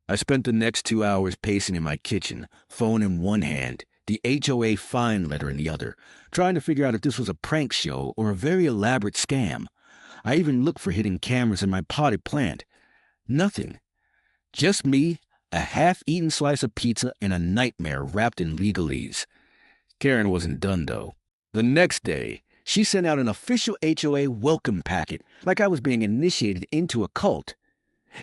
I spent the next 2 hours pacing in my kitchen, phone in one hand, the HOA fine letter in the other, trying to figure out if this was a prank show or a very elaborate scam. I even looked for hidden cameras in my potted plant. Nothing. Just me, a half-eaten slice of pizza, and a nightmare wrapped in legalese. Karen wasn't done, though. The next day, she sent out an official HOA welcome packet, like I was being initiated into a cult.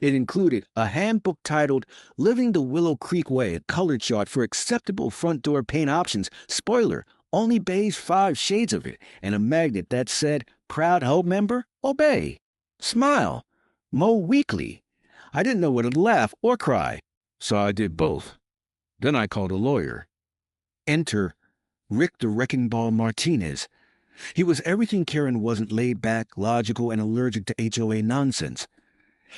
It included a handbook titled Living the Willow Creek Way, a color chart for acceptable front door paint options. Spoiler, only beige 5 shades of it, and a magnet that said, Proud HOA member, obey. Smile. Mow weekly. I didn't know whether to laugh or cry, so I did both. Then I called a lawyer. Enter Rick the Wrecking Ball Martinez. He was everything Karen wasn't: laid back, logical, and allergic to HOA nonsense.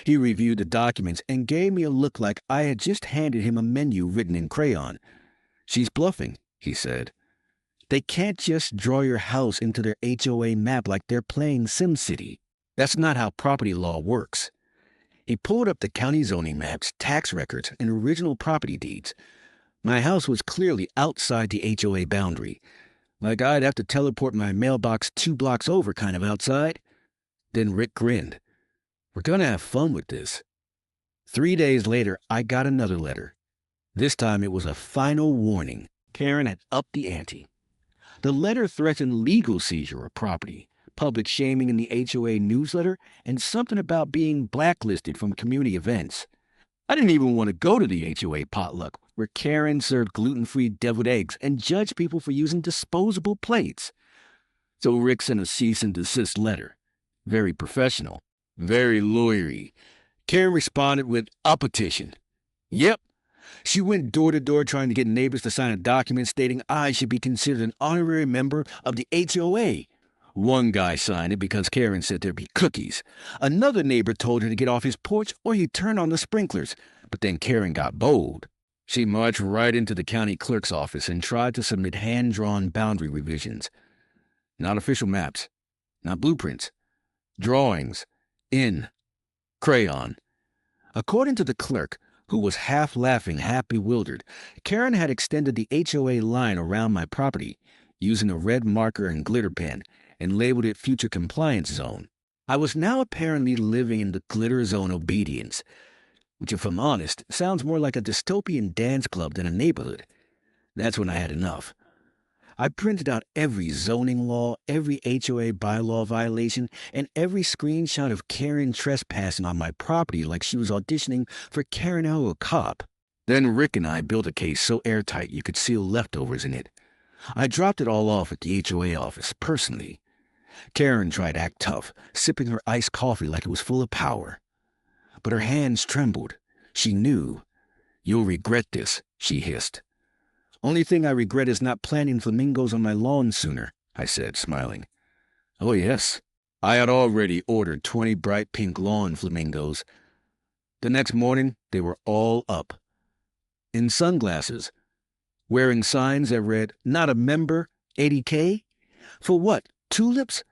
He reviewed the documents and gave me a look like I had just handed him a menu written in crayon. She's bluffing, he said. They can't just draw your house into their HOA map like they're playing SimCity. That's not how property law works. He pulled up the county zoning maps, tax records, and original property deeds. My house was clearly outside the HOA boundary, like I'd have to teleport my mailbox 2 blocks over kind of outside. Then Rick grinned. We're going to have fun with this. 3 days later, I got another letter. This time it was a final warning. Karen had upped the ante. The letter threatened legal seizure of property, public shaming in the HOA newsletter, and something about being blacklisted from community events. I didn't even want to go to the HOA potluck, where Karen served gluten-free deviled eggs and judged people for using disposable plates. So Rick sent a cease and desist letter. Very professional. Very lawyery. Karen responded with a petition. Yep. She went door to door trying to get neighbors to sign a document stating I should be considered an honorary member of the HOA. One guy signed it because Karen said there'd be cookies. Another neighbor told her to get off his porch or he'd turn on the sprinklers. But then Karen got bold. She marched right into the county clerk's office and tried to submit hand-drawn boundary revisions. Not official maps. Not blueprints. Drawings. In crayon. According to the clerk, who was half laughing, half bewildered, Karen had extended the HOA line around my property, using a red marker and glitter pen, and labeled it Future Compliance Zone. I was now apparently living in the glitter zone obedience, which, if I'm honest, sounds more like a dystopian dance club than a neighborhood. That's when I had enough. I printed out every zoning law, every HOA bylaw violation, and every screenshot of Karen trespassing on my property like she was auditioning for Karen O. Cop. Then Rick and I built a case so airtight you could seal leftovers in it. I dropped it all off at the HOA office, personally. Karen tried to act tough, sipping her iced coffee like it was full of power. But her hands trembled. She knew. You'll regret this, she hissed. Only thing I regret is not planting flamingos on my lawn sooner, I said, smiling. Oh, yes. I had already ordered 20 bright pink lawn flamingos. The next morning, they were all up. In sunglasses, wearing signs that read, Not a member, 80K? For what, tulips?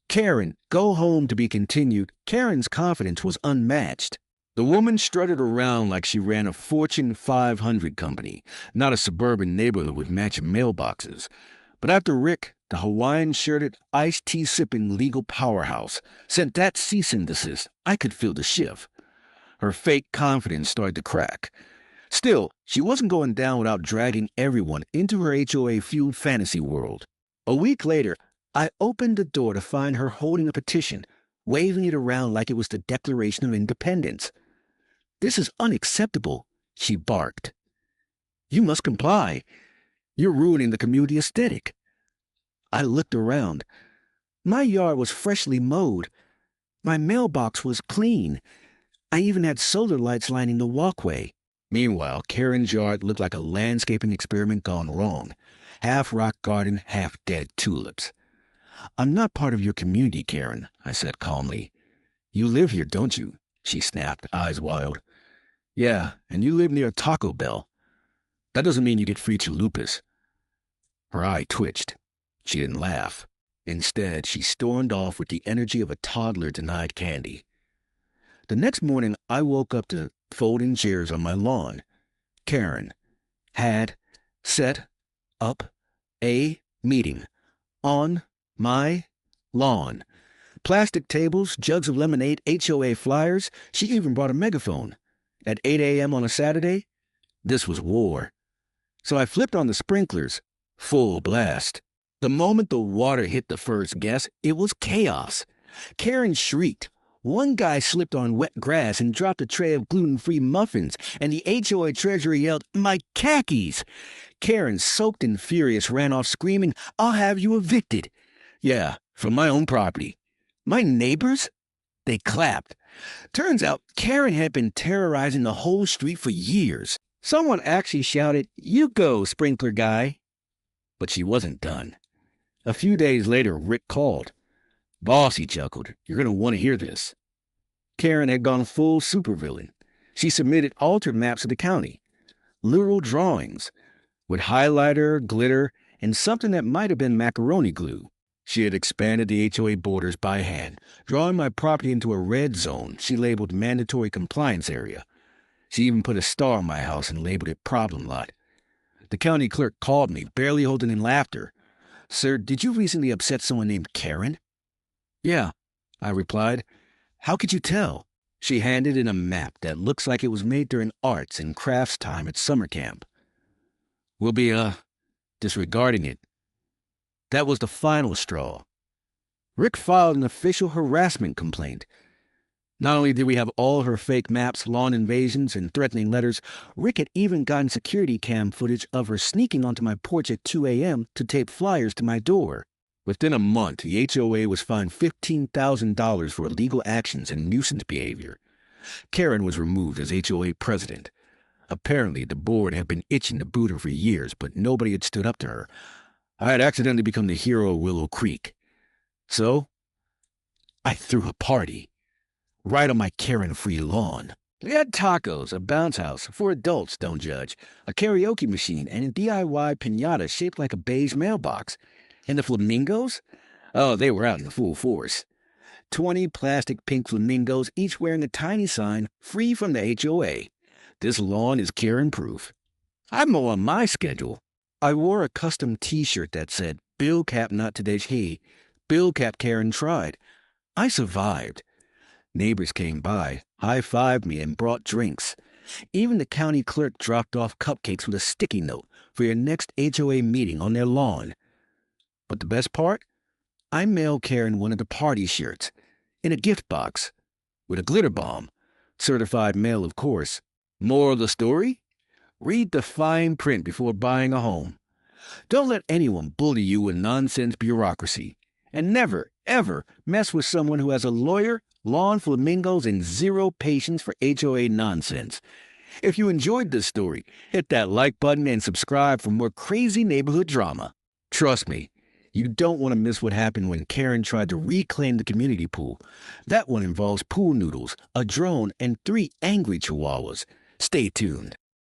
Karen, go home to be continued. Karen's confidence was unmatched. The woman strutted around like she ran a Fortune 500 company, not a suburban neighborhood with matching mailboxes. But after Rick, the Hawaiian-shirted, iced tea-sipping legal powerhouse, sent that cease and desist, I could feel the shift. Her fake confidence started to crack. Still, she wasn't going down without dragging everyone into her HOA-fueled fantasy world. A week later, I opened the door to find her holding a petition, waving it around like it was the Declaration of Independence. This is unacceptable, she barked. You must comply. You're ruining the community aesthetic. I looked around. My yard was freshly mowed. My mailbox was clean. I even had solar lights lining the walkway. Meanwhile, Karen's yard looked like a landscaping experiment gone wrong. Half rock garden, half dead tulips. I'm not part of your community, Karen, I said calmly. You live here, don't you? She snapped, eyes wild. Yeah, and you live near Taco Bell. That doesn't mean you get free chalupas. Her eye twitched. She didn't laugh. Instead, she stormed off with the energy of a toddler denied candy. The next morning, I woke up to folding chairs on my lawn. Karen had set up a meeting on my lawn. Plastic tables, jugs of lemonade, HOA flyers. She even brought a megaphone. At 8 a.m. on a Saturday, this was war. So I flipped on the sprinklers. Full blast. The moment the water hit the first guest, it was chaos. Karen shrieked. One guy slipped on wet grass and dropped a tray of gluten-free muffins, and the HOA treasurer yelled, "My khakis!" Karen, soaked and furious, ran off screaming, "I'll have you evicted." Yeah, from my own property. My neighbors? They clapped. Turns out Karen had been terrorizing the whole street for years. Someone actually shouted, "You go, sprinkler guy." But she wasn't done. A few days later, Rick called. "Boss," he chuckled, "you're going to want to hear this." Karen had gone full supervillain. She submitted altered maps of the county, literal drawings, with highlighter, glitter, and something that might have been macaroni glue. She had expanded the HOA borders by hand, drawing my property into a red zone she labeled mandatory compliance area. She even put a star on my house and labeled it problem lot. The county clerk called me, barely holding in laughter. "Sir, did you recently upset someone named Karen?" "Yeah," I replied. "How could you tell?" She handed in a map that looks like it was made during arts and crafts time at summer camp. "We'll be, disregarding it." That was the final straw. Rick filed an official harassment complaint. Not only did we have all her fake maps, lawn invasions, and threatening letters, Rick had even gotten security cam footage of her sneaking onto my porch at 2 a.m. to tape flyers to my door. Within a month, the HOA was fined $15,000 for illegal actions and nuisance behavior. Karen was removed as HOA president. Apparently, the board had been itching to boot her for years, but nobody had stood up to her. I had accidentally become the hero of Willow Creek. So, I threw a party. Right on my Karen-free lawn. We had tacos, a bounce house, for adults, don't judge, a karaoke machine, and a DIY piñata shaped like a beige mailbox. And the flamingos? Oh, they were out in full force. 20 plastic pink flamingos, each wearing a tiny sign, "Free from the HOA. This lawn is Karen-proof." I mow on my schedule. I wore a custom T-shirt that said, "Bill Cap not today's he. Bill Cap Karen tried." I survived. Neighbors came by, high-fived me, and brought drinks. Even the county clerk dropped off cupcakes with a sticky note for your next HOA meeting on their lawn. But the best part? I mailed Karen one of the party shirts, in a gift box, with a glitter bomb. Certified mail, of course. Moral of the story? Read the fine print before buying a home. Don't let anyone bully you with nonsense bureaucracy. And never, ever mess with someone who has a lawyer, lawn flamingos, and zero patience for HOA nonsense. If you enjoyed this story, hit that like button and subscribe for more crazy neighborhood drama. Trust me, you don't want to miss what happened when Karen tried to reclaim the community pool. That one involves pool noodles, a drone, and 3 angry chihuahuas. Stay tuned.